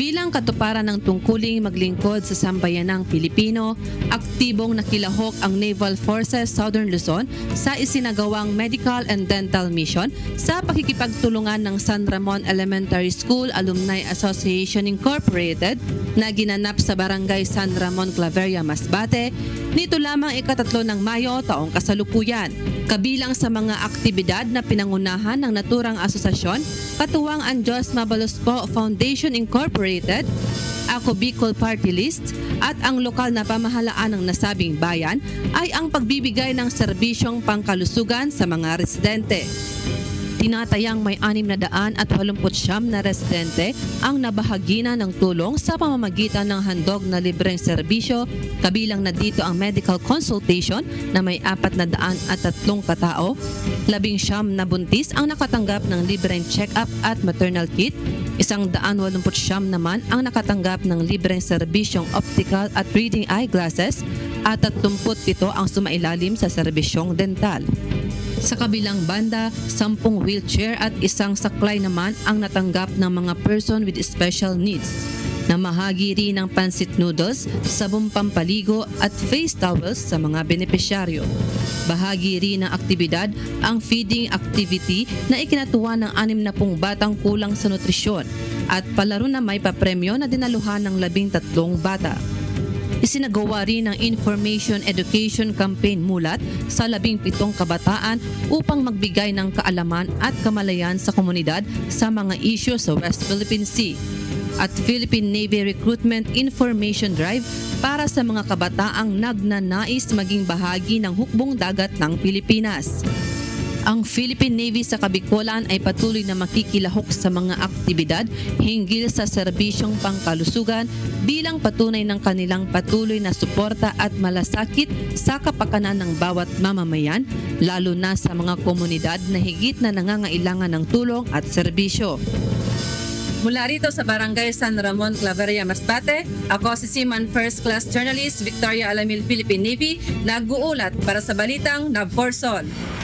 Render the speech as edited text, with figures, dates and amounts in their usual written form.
Bilang katuparan ng tungkuling maglingkod sa sambayanang Pilipino, aktibong nakilahok ang Naval Forces Southern Luzon sa isinagawang medical and dental mission sa pakikipagtulungan ng San Ramon Elementary School Alumni Association Incorporated na ginanap sa Barangay San Ramon, Claveria, Masbate, nito lamang ika-3 ng Mayo taong kasalukuyan. Kabilang sa mga aktibidad na pinangunahan ng naturang asosasyon, katuwang ang Diyos Mabalusco Foundation Incorporated, Ako Bicol Party List at ang lokal na pamahalaan ng nasabing bayan ay ang pagbibigay ng serbisyong pangkalusugan sa mga residente. Tinatayang may 689 na residente ang nabahagi ng tulong sa pamamagitan ng handog na libreng serbisyo, kabilang na dito ang medical consultation na may 403 katao, 19 na buntis ang nakatanggap ng libreng check-up at maternal kit, 189 naman ang nakatanggap ng libreng serbisyong optical at reading eyeglasses at 37 ang sumailalim sa serbisyong dental. Sa kabilang banda, 10 wheelchair at 1 saklay naman ang natanggap ng mga person with special needs. Namahagi rin ng pansit noodles, sabong pampaligo at face towels sa mga benepisyaryo. Bahagi rin ng aktibidad ang feeding activity na ikinatuwa ng 60 batang kulang sa nutrisyon at palaro na may papremyo na dinaluhan ng 13 bata. Isinagawa rin ang Information Education Campaign Mulat sa 17 kabataan upang magbigay ng kaalaman at kamalayan sa komunidad sa mga isyu sa West Philippine Sea. At Philippine Navy Recruitment Information Drive para sa mga kabataang nagnanais maging bahagi ng hukbong dagat ng Pilipinas. Ang Philippine Navy sa Kabikulan ay patuloy na makikilahok sa mga aktibidad hinggil sa serbisyong pangkalusugan bilang patunay ng kanilang patuloy na suporta at malasakit sa kapakanan ng bawat mamamayan, lalo na sa mga komunidad na higit na nangangailangan ng tulong at serbisyo. Mula rito sa Barangay San Ramon, Claveria, Masbate, ako si Seaman First Class Journalist Victoria Alamil, Philippine Navy, nag-uulat para sa Balitang Navforson.